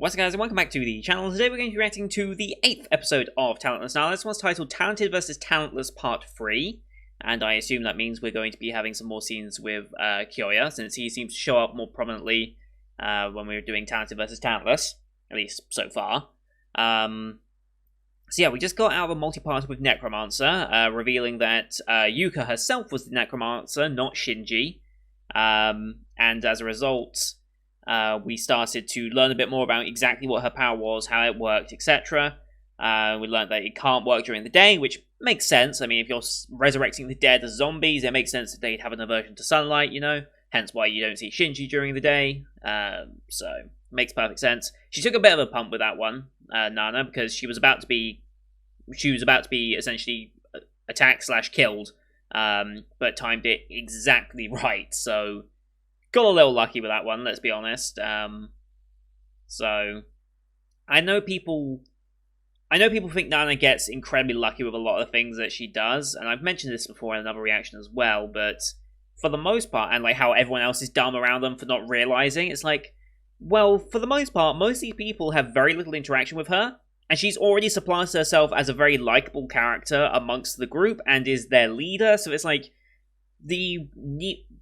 What's up, guys, and welcome back to the channel. Today we're going to be reacting to the 8th episode of Talentless. Now, this one's titled Talented vs. Talentless Part 3, and I assume that means we're going to be having some more scenes with Kyoya, since he seems to show up more prominently when we were doing Talented vs. Talentless, at least so far. So yeah, we just got out of a multi-party with Necromancer, revealing that Yuka herself was the Necromancer, not Shinji, and as a result, we started to learn a bit more about exactly what her power was, how it worked, etc. We learned that it can't work during the day, which makes sense. I mean, if you're resurrecting the dead as zombies, it makes sense that they'd have an aversion to sunlight, you know? Hence why you don't see Shinji during the day. So, makes perfect sense. She took a bit of a pump with that one, Nana, because she was about to be essentially attacked/killed, but timed it exactly right, so got a little lucky with that one, let's be honest. So I know people think Nana gets incredibly lucky with a lot of things that she does, and I've mentioned this before in another reaction as well, but for the most part, and like how everyone else is dumb around them for not realizing, it's like, well, for the most part, most of these people have very little interaction with her, and she's already supplanted herself as a very likable character amongst the group and is their leader, so it's like the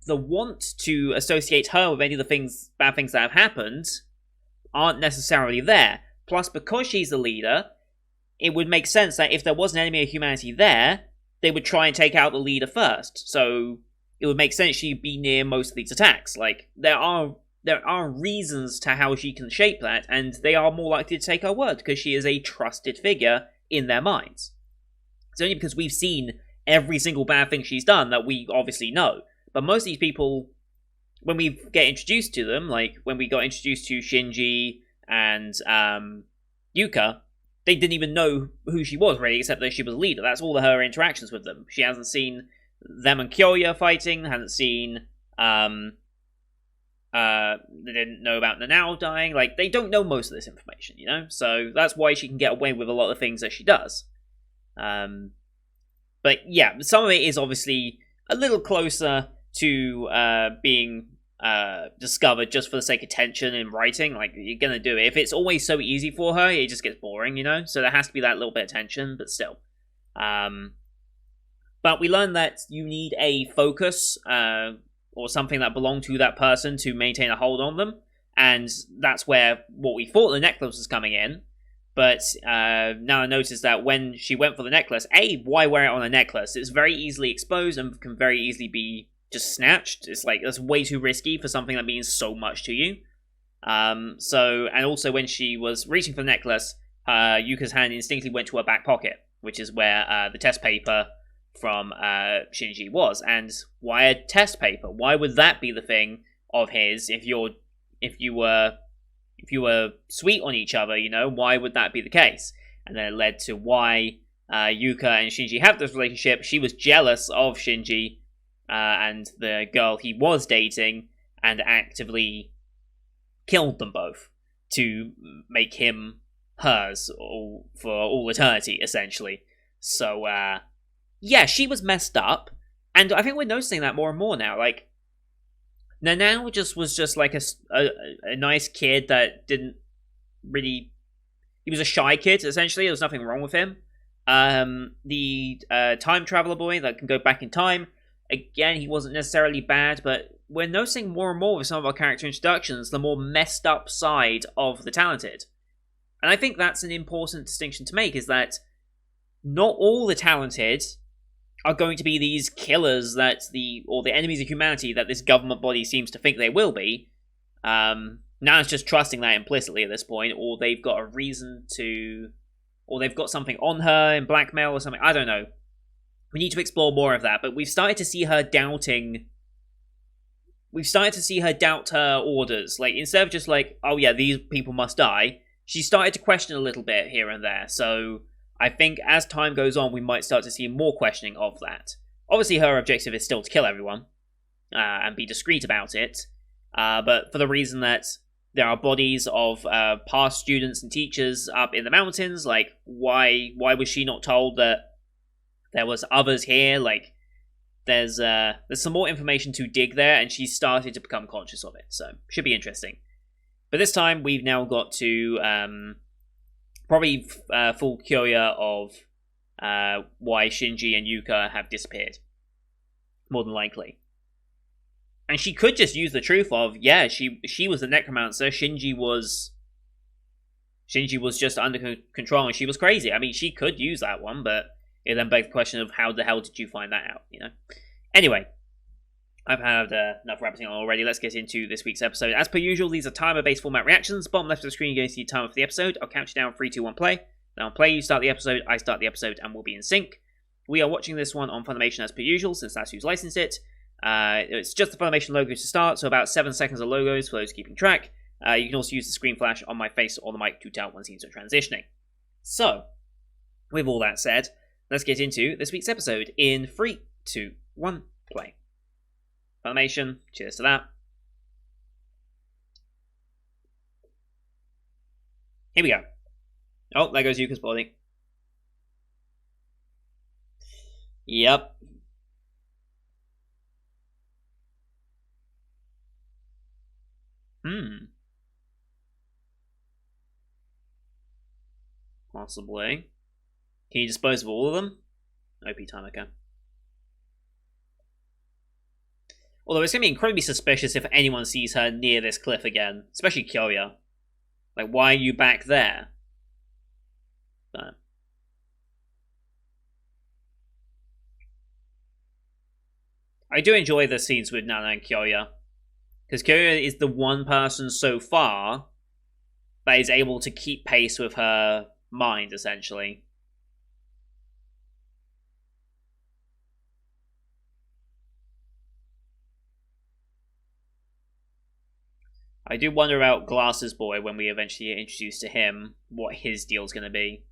want to associate her with any of the bad things that have happened aren't necessarily there. Plus, because she's the leader, it would make sense that if there was an enemy of humanity there, they would try and take out the leader first. So it would make sense she'd be near most of these attacks. Like, there are reasons to how she can shape that, and they are more likely to take her word because she is a trusted figure in their minds. It's only because we've seen every single bad thing she's done that we obviously know. But most of these people, when we get introduced to them, like when we got introduced to Shinji and Yuka, they didn't even know who she was, really, except that she was a leader. That's all of her interactions with them. She hasn't seen them and Kyoya fighting, hasn't seen, they didn't know about Munou dying. Like, they don't know most of this information, you know? So that's why she can get away with a lot of things that she does. But yeah, some of it is obviously a little closer to being discovered just for the sake of tension in writing. Like, you're gonna do it. If it's always so easy for her, it just gets boring, you know? So there has to be that little bit of tension, but still. But we learned that you need a focus, or something that belonged to that person to maintain a hold on them, and that's where what we thought the necklace was coming in. But now I noticed that when she went for the necklace, why wear it on a necklace? It's very easily exposed and can very easily be just snatched. It's like, that's way too risky for something that means so much to you. And also when she was reaching for the necklace, Yuka's hand instinctively went to her back pocket, which is where the test paper from Shinji was. And why a test paper? Why would that be the thing of his if you were sweet on each other, you know? Why would that be the case? And then it led to why Yuka and Shinji have this relationship. She was jealous of Shinji and the girl he was dating, and actively killed them both to make him hers for all eternity, essentially. So, yeah, she was messed up, and I think we're noticing that more and more now. Like, Munou was just like a nice kid that didn't really... He was a shy kid, essentially. There was nothing wrong with him. The time traveler boy that can go back in time, again, he wasn't necessarily bad, but we're noticing more and more with some of our character introductions the more messed up side of the talented. And I think that's an important distinction to make, is that not all the talented are going to be these killers or the enemies of humanity that this government body seems to think they will be. Now it's just trusting that implicitly at this point, or they've got a reason to, or they've got something on her in blackmail or something. I don't know. We need to explore more of that, but we've started to see her doubting. We've started to see her doubt her orders. Like, instead of just like, oh yeah, these people must die, she started to question a little bit here and there. So I think as time goes on, we might start to see more questioning of that. Obviously, her objective is still to kill everyone and be discreet about it. But for the reason that there are bodies of past students and teachers up in the mountains, like, why was she not told that there was others here? Like, there's some more information to dig there, and she started to become conscious of it. So, should be interesting. But this time we've now got to probably full Kyoya of why Shinji and Yuka have disappeared. More than likely. And she could just use the truth of, yeah, she was the necromancer, Shinji was just under control and she was crazy. I mean, she could use that one, but it then begs the question of how the hell did you find that out, you know? Anyway, I've had enough rapping on already. Let's get into this week's episode. As per usual, these are timer-based format reactions. Bottom left of the screen, you're going to see the timer for the episode. I'll count you down, 3, 2, 1, play. Then I'll play, you start the episode, I start the episode, and we'll be in sync. We are watching this one on Funimation as per usual, since that's who's licensed it. It's just the Funimation logo to start, so about 7 seconds of logos for those keeping track. You can also use the screen flash on my face or the mic to tell when scenes are transitioning. So, with all that said, let's get into this week's episode in 3, 2, 1, play. Funimation, cheers to that. Here we go. Oh, there goes Yuka's body. Yep. Possibly. Can you dispose of all of them? OP time, okay. Although it's going to be incredibly suspicious if anyone sees her near this cliff again. Especially Kyoya. Like, why are you back there? But I do enjoy the scenes with Nana and Kyoya. Because Kyoya is the one person so far that is able to keep pace with her mind, essentially. I do wonder about Glasses Boy when we eventually get introduced to him, what his deal's going to be.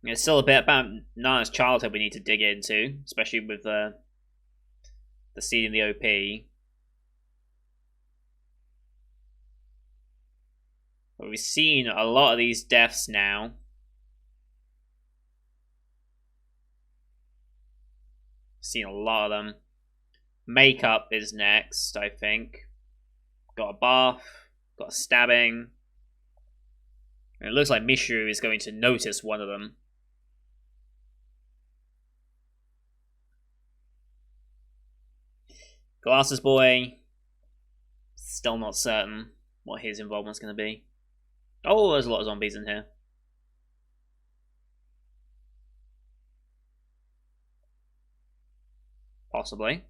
It's still a bit about Nana's childhood we need to dig into, especially with the scene in the OP. But we've seen a lot of these deaths now. Seen a lot of them. Makeup is next, I think. Got a bath, got a stabbing. And it looks like Mishu is going to notice one of them. Glasses Boy, still not certain what his involvement's going to be. Oh, there's a lot of zombies in here. Possibly.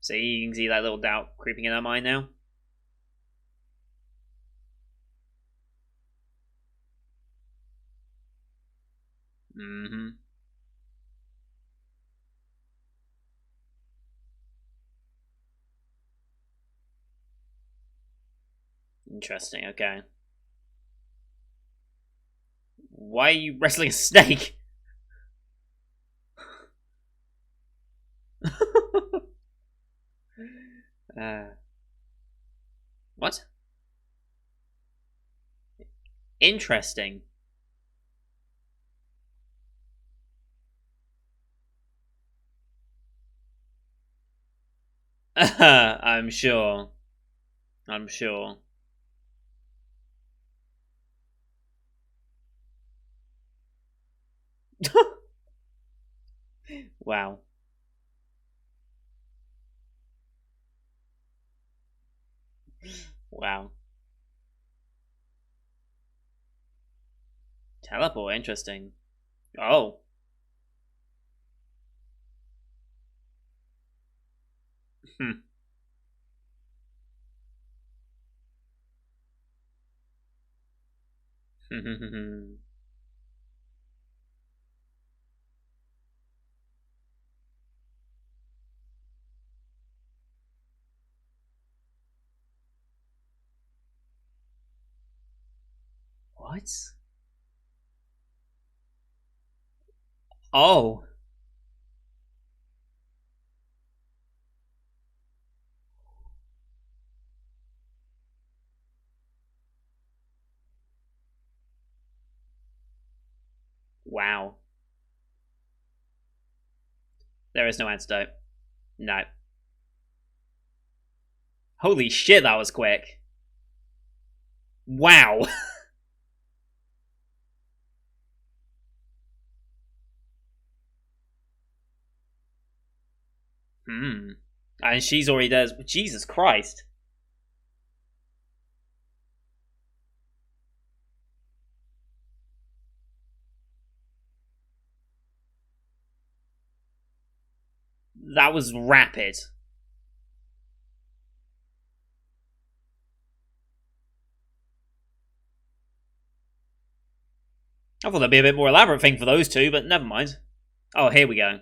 See, you can see that little doubt creeping in her mind now. Mm-hmm. Interesting, okay. Why are you wrestling a snake? What? Interesting. I'm sure. I'm sure. Wow. Wow. Teleport, interesting. Oh. Hmm. What? Oh. Wow. There is no antidote. No. Holy shit, that was quick. Wow. Hmm. And she's already there. Jesus Christ. That was rapid. I thought there'd be a bit more elaborate thing for those two, but never mind. Oh, here we go.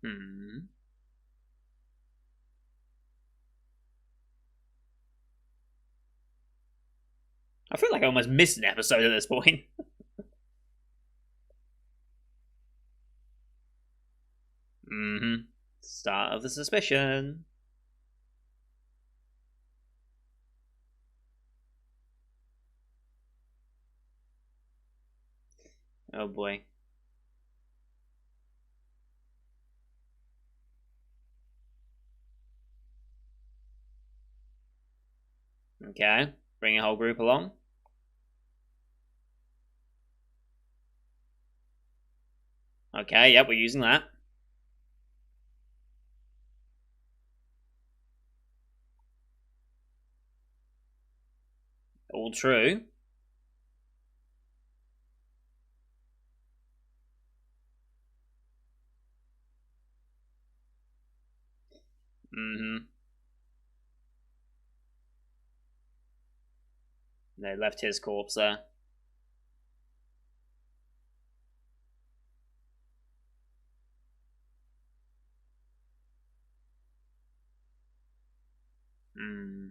Hmm. I feel like I almost missed an episode at this point. Mm-hmm. Start of the suspicion. Oh boy. Okay. Bring a whole group along. Okay, yep, we're using that. All true. Mm-hmm. They left his corpse there. Hmm.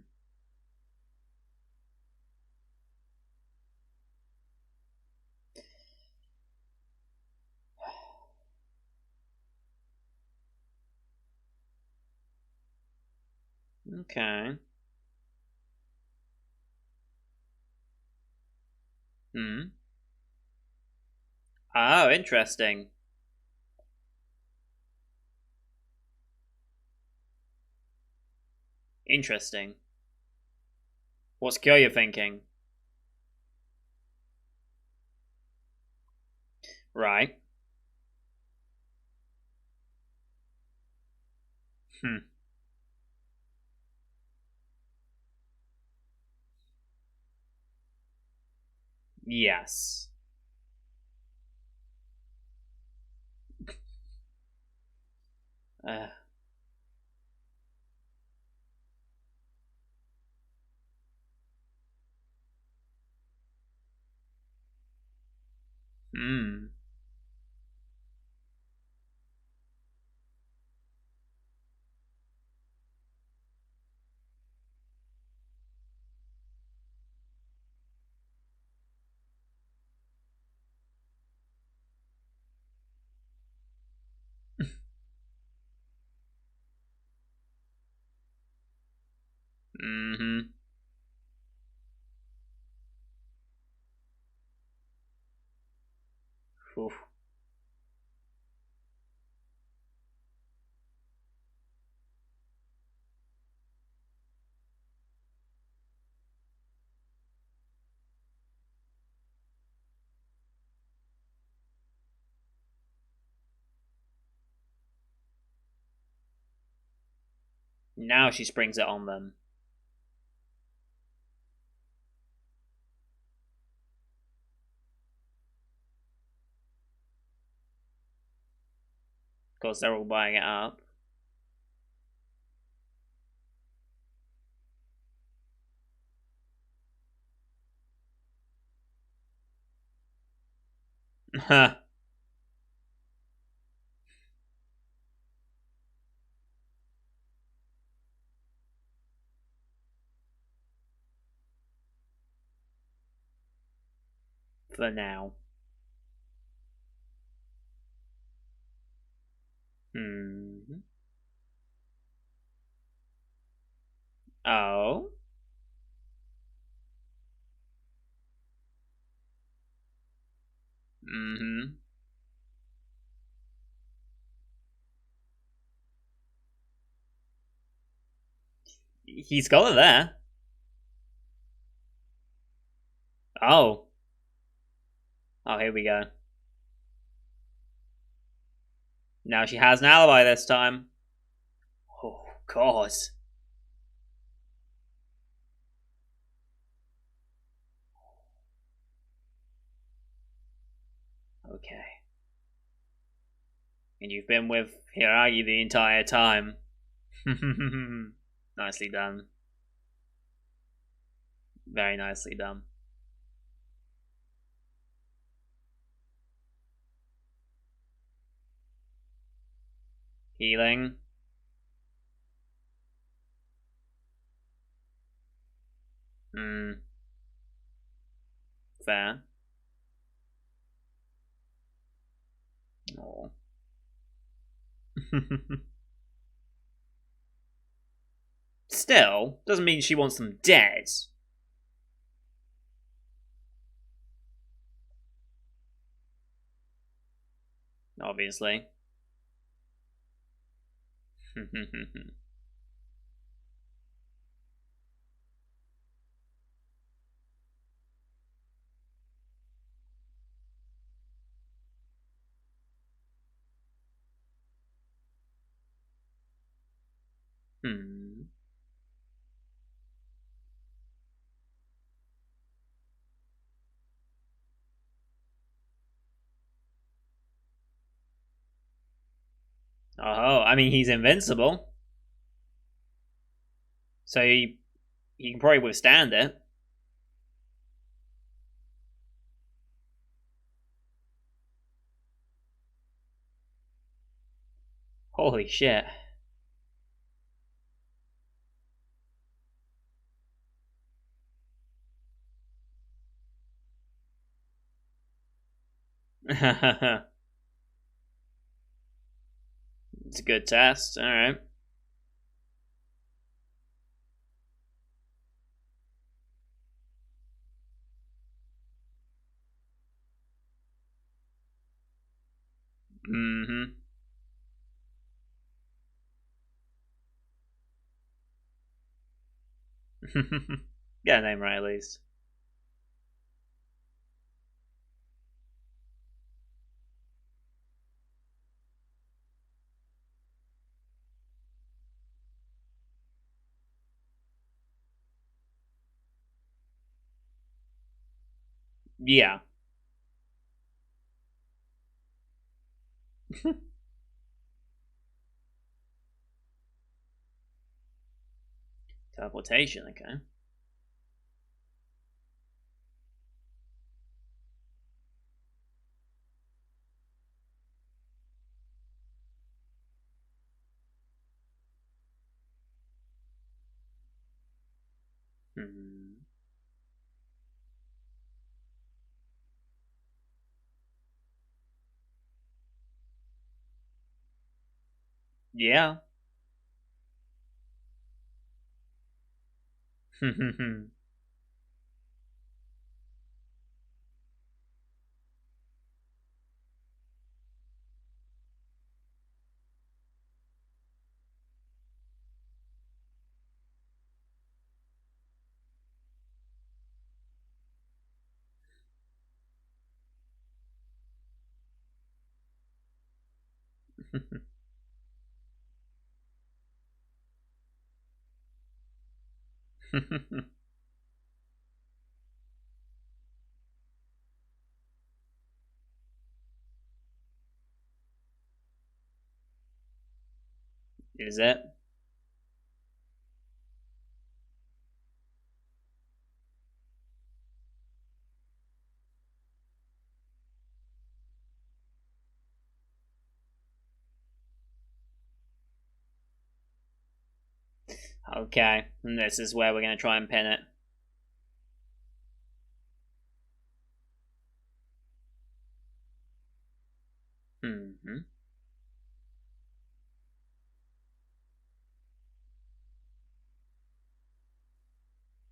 Okay. Hmm. Oh, interesting. Interesting. What's Kyoya thinking? Right. Hmm. Yes. Uh, hmm. Mm-hmm. Oof. Now she springs it on them. Of course, they're all buying it up. For now. Hmm. Oh. Mm-hmm. He's got it there. Oh. Oh, here we go. Now she has an alibi this time. Oh, God. Okay. And you've been with Hiragi the entire time. Nicely done. Very nicely done. Healing. Hmm. Fair. Oh. Still, doesn't mean she wants them dead. Obviously. Hmm. Oh, I mean, he's invincible. So he can probably withstand it. Holy shit. It's a good test. Alright. Mm-hmm. Get a name right at least. Yeah. Teleportation, okay. Hmm. Yeah. Is it? Okay. And this is where we're going to try and pin it. Mm-hmm.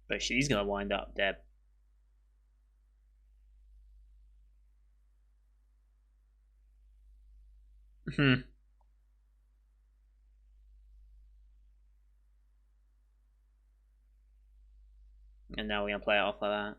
But she's gonna wind up dead. Hmm. And now we're gonna play it off like that.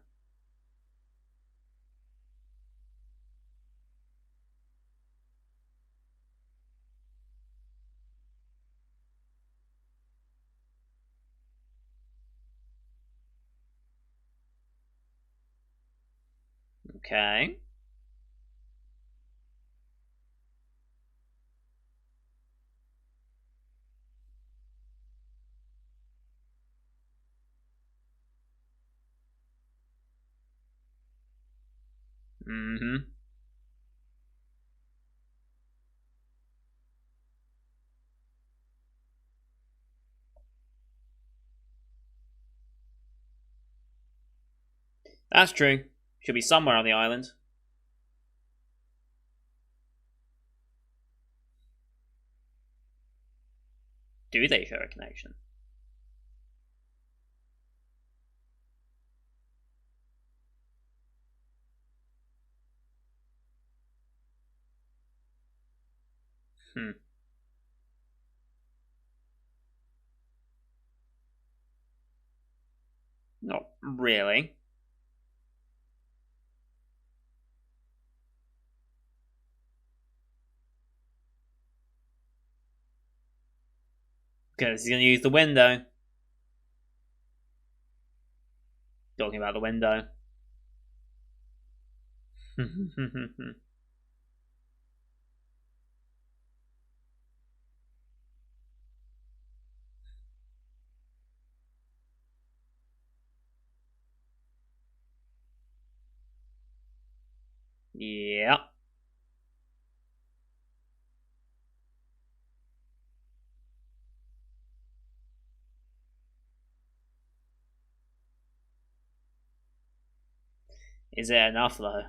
Okay. Mm-hmm. That's true. Should be somewhere on the island. Do they show a connection? Hmm. Not really. Because he's gonna use the window. Talking about the window. Yeah. Is it enough though?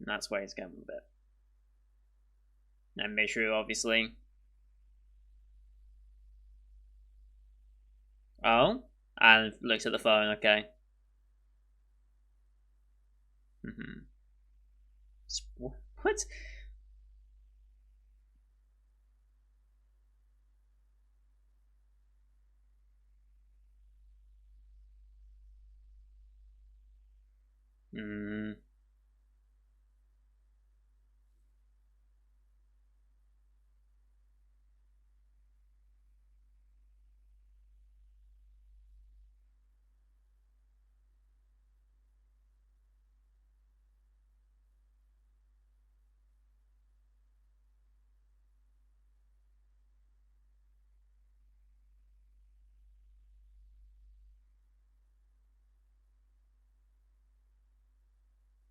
That's where he's going with it. And Mishru, obviously. Oh? And looks at the phone, okay. What? Hmm.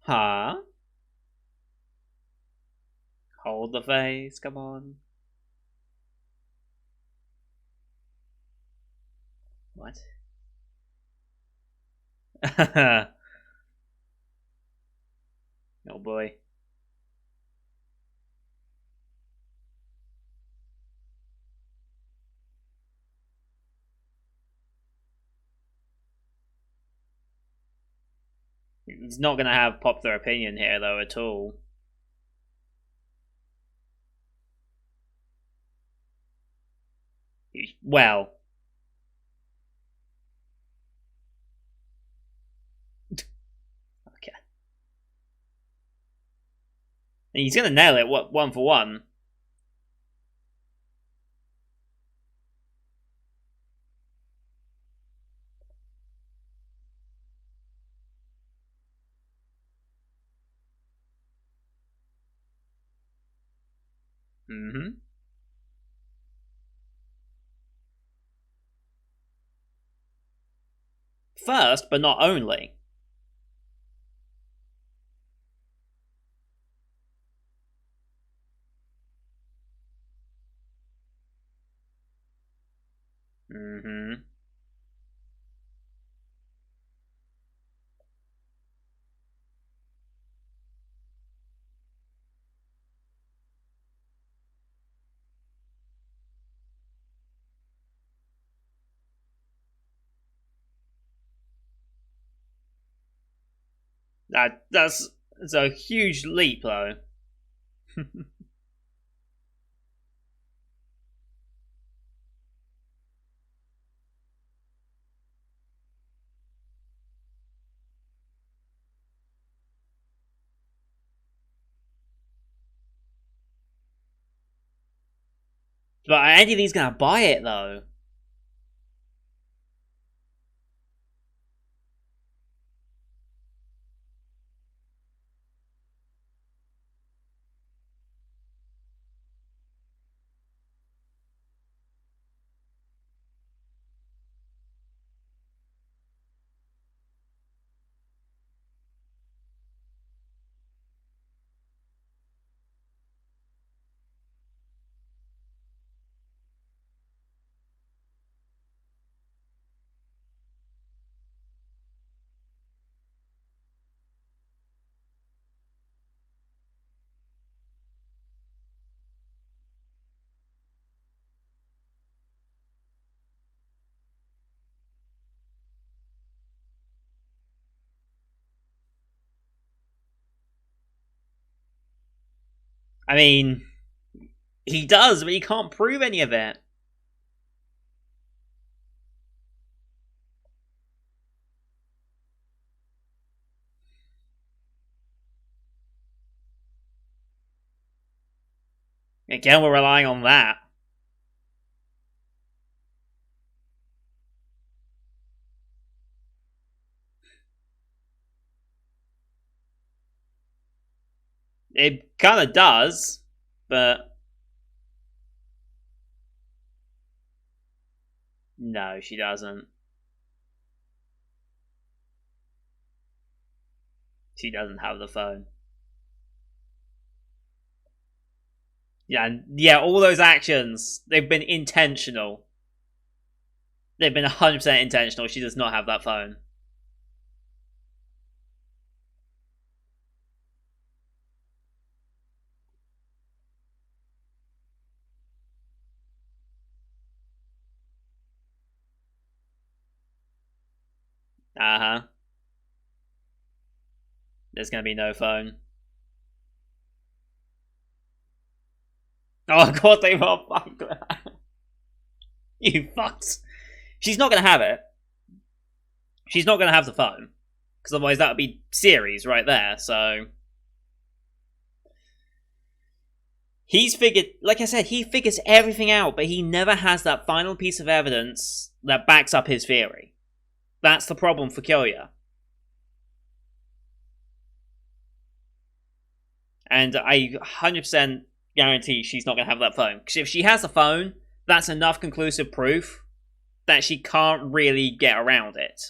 Huh? Hold the face, come on. What? Oh boy. He's not gonna have popular opinion here though at all. Well, okay. He's gonna nail it. What, one for one? Mm-hmm. First, but not only. Mm-hmm. That's a huge leap, though. But I don't think he's gonna buy it, though. I mean, he does, but he can't prove any of it. Again, we're relying on that. It kind of does, but no, she doesn't. She doesn't have the phone. Yeah, all those actions, they've been intentional. They've been 100% intentional. She does not have that phone. Uh-huh. There's gonna be no phone. Oh god, they were fucked. You fucks. She's not gonna have it. She's not gonna have the phone. Because otherwise that would be series right there, so... He's figured, like I said, he figures everything out, but he never has that final piece of evidence that backs up his theory. That's the problem for Kyoya. And I 100% guarantee she's not going to have that phone. Because if she has the phone, that's enough conclusive proof that she can't really get around it.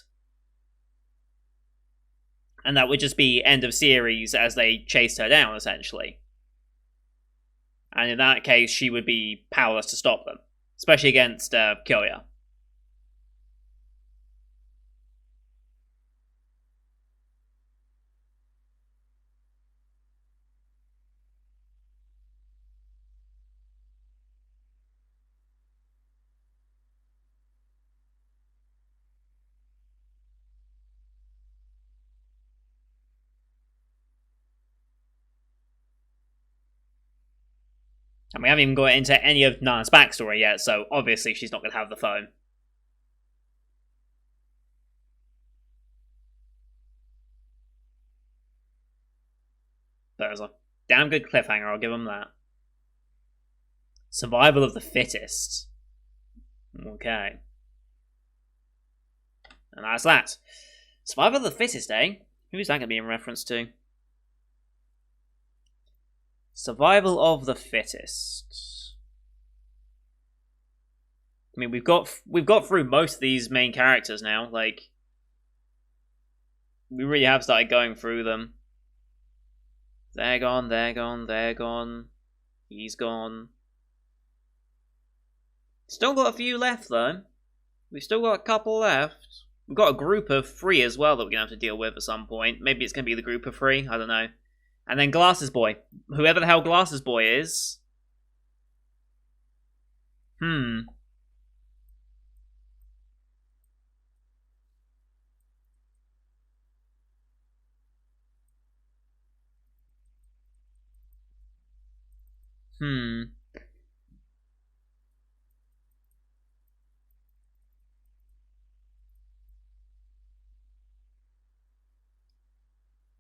And that would just be end of series as they chased her down, essentially. And in that case, she would be powerless to stop them. Especially against Kyoya. And we haven't even got into any of Nana's backstory yet, so obviously she's not going to have the phone. That was a damn good cliffhanger, I'll give them that. Survival of the fittest. Okay. And that's that. Survival of the fittest, eh? Who's that going to be in reference to? Survival of the fittest. I mean, we've got through most of these main characters now. Like, we really have started going through them. They're gone, they're gone, they're gone. He's gone. Still got a few left, though. We've still got a couple left. We've got a group of 3 as well that we're going to have to deal with at some point. Maybe it's going to be the group of 3, I don't know. And then Glasses Boy. Whoever the hell Glasses Boy is. Hmm.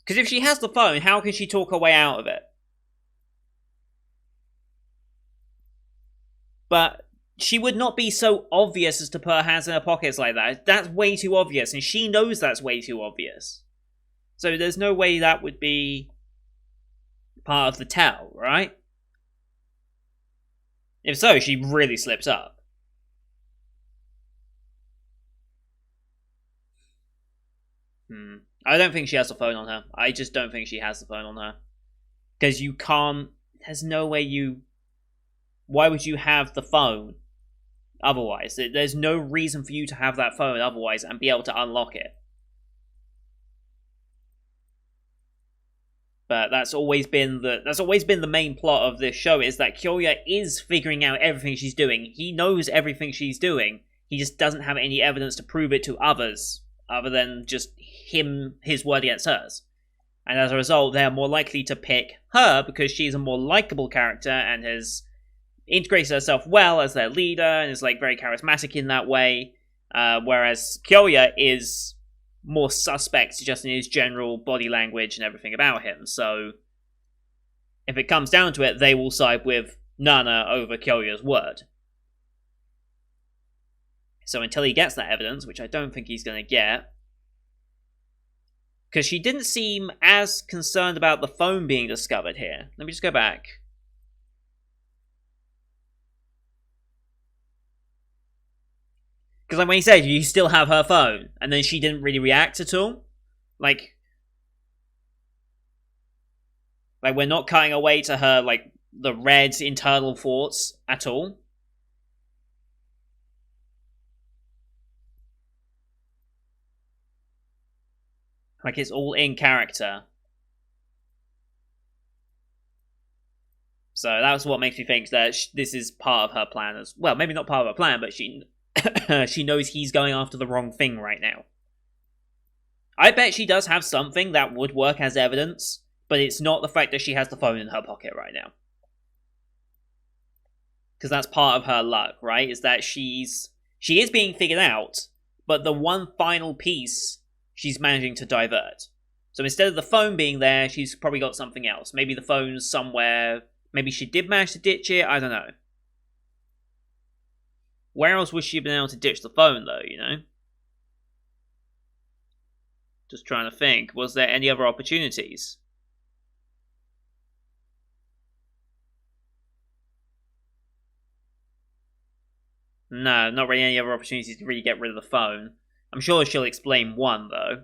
Because if she has the phone, how can she talk her way out of it? But she would not be so obvious as to put her hands in her pockets like that. That's way too obvious, and she knows that's way too obvious. So there's no way that would be part of the tell, right? If so, she really slips up. I don't think she has the phone on her. I just don't think she has the phone on her. Because you can't... There's no way you... Why would you have the phone otherwise? There's no reason for you to have that phone otherwise and be able to unlock it. But that's always been the main plot of this show, is that Kyoya is figuring out everything she's doing. He knows everything she's doing. He just doesn't have any evidence to prove it to others, other than just his word against hers. And as a result, they're more likely to pick her because she's a more likable character and has integrated herself well as their leader and is like very charismatic in that way. Whereas Kyoya is more suspect just in his general body language and everything about him. So if it comes down to it, they will side with Nana over Kyoya's word. So until he gets that evidence, which I don't think he's going to get, because she didn't seem as concerned about the phone being discovered here. Let me just go back. Because like when he said, you still have her phone, and then she didn't really react at all. Like we're not cutting away to her, like, the red internal thoughts at all. Like, it's all in character. So that's what makes me think that this is part of her plan as well. Maybe not part of her plan, but she she knows he's going after the wrong thing right now. I bet she does have something that would work as evidence, but it's not the fact that she has the phone in her pocket right now. Because that's part of her luck, right? Is that she is being figured out, but the one final piece she's managing to divert. So instead of the phone being there, she's probably got something else. Maybe the phone's somewhere. Maybe she did manage to ditch it. I don't know. Where else would she have been able to ditch the phone, though, you know? Just trying to think. Was there any other opportunities? No, not really any other opportunities to really get rid of the phone. I'm sure she'll explain one, though.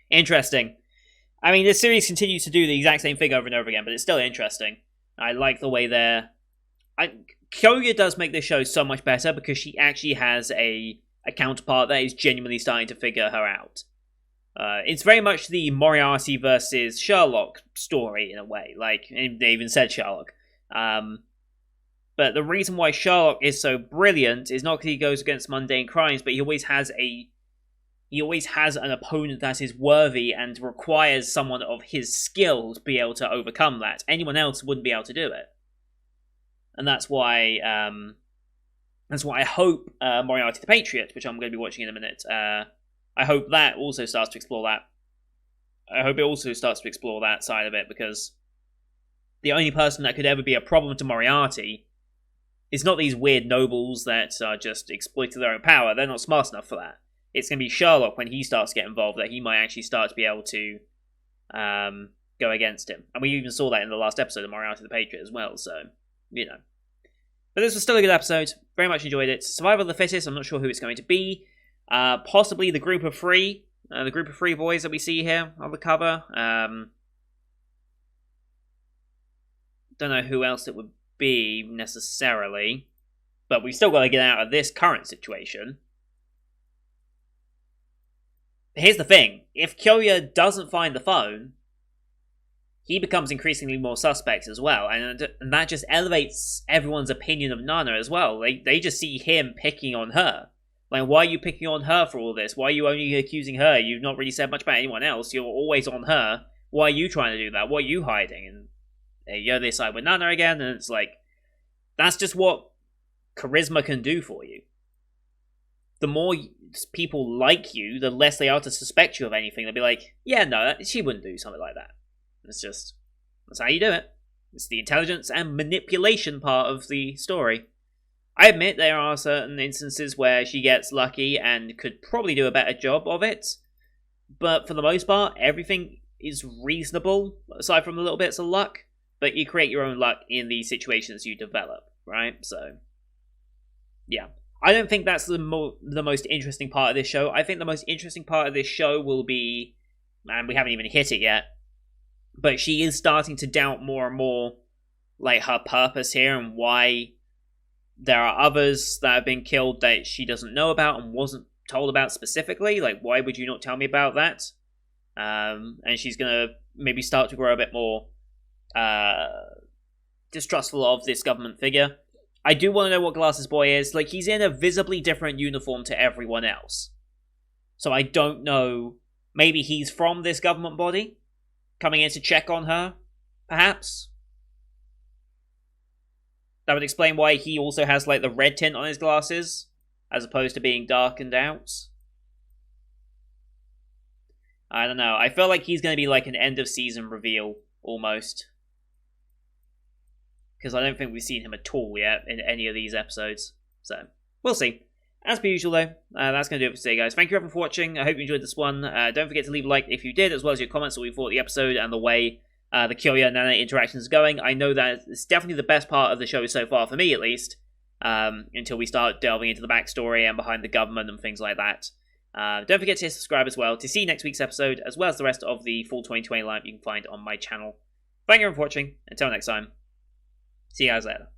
Interesting. I mean, this series continues to do the exact same thing over and over again, but it's still interesting. I like the way Kyoya does make this show so much better because she actually has a counterpart that is genuinely starting to figure her out. It's very much the Moriarty versus Sherlock story in a way. Like, they even said Sherlock. But the reason why Sherlock is so brilliant is not because he goes against mundane crimes, but he always has an opponent that is worthy and requires someone of his skill to be able to overcome that. Anyone else wouldn't be able to do it. And that's why I hope Moriarty the Patriot, which I'm going to be watching in a minute, I hope that also starts to explore that. I hope it also starts to explore that side of it, because the only person that could ever be a problem to Moriarty is not these weird nobles that are just exploiting their own power. They're not smart enough for that. It's going to be Sherlock, when he starts to get involved, that he might actually start to be able to go against him. And we even saw that in the last episode of Moriarty the Patriot as well, so, you know. But this was still a good episode. Very much enjoyed it. Survival of the Fittest, I'm not sure who it's going to be. Possibly the group of 3. The group of 3 boys that we see here on the cover. Don't know who else it would be, necessarily. but we've still got to get out of this current situation. Here's the thing. If Kyoya doesn't find the phone, he becomes increasingly more suspect as well, and that just elevates everyone's opinion of Nana as well. They just see him picking on her. Like, why are you picking on her for all this? Why are you only accusing her? You've not really said much about anyone else. You're always on her. Why are you trying to do that? What are you hiding? And there you go, they side with Nana again, and it's like, that's just what charisma can do for you. The more people like you, the less they are to suspect you of anything. They'll be like, yeah, no, she wouldn't do something like that. That's how you do it. It's the intelligence and manipulation part of the story. I admit there are certain instances where she gets lucky and could probably do a better job of it, but for the most part, everything is reasonable, aside from the little bits of luck, but you create your own luck in the situations you develop, right? So, yeah. I don't think that's the most interesting part of this show. I think the most interesting part of this show will be, and we haven't even hit it yet, but she is starting to doubt more and more, like, her purpose here and why there are others that have been killed that she doesn't know about and wasn't told about specifically. Like, why would you not tell me about that? And she's gonna maybe start to grow a bit more distrustful of this government figure. I do want to know what Glasses Boy is. Like, he's in a visibly different uniform to everyone else. So I don't know. Maybe he's from this government body, coming in to check on her, perhaps. That would explain why he also has, like, the red tint on his glasses, as opposed to being darkened out. I don't know. I feel like he's going to be like an end-of-season reveal, almost. Because I don't think we've seen him at all yet in any of these episodes. So, we'll see. As per usual, though, that's going to do it for today, guys. Thank you everyone for watching. I hope you enjoyed this one. Don't forget to leave a like if you did, as well as your comments on what you thought of the episode and the way the Kyoya and Nana interactions are going. I know that it's definitely the best part of the show so far, for me at least, until we start delving into the backstory and behind the government and things like that. Don't forget to subscribe as well to see next week's episode, as well as the rest of the full 2020 lineup you can find on my channel. Thank you everyone for watching. Until next time, see you guys later.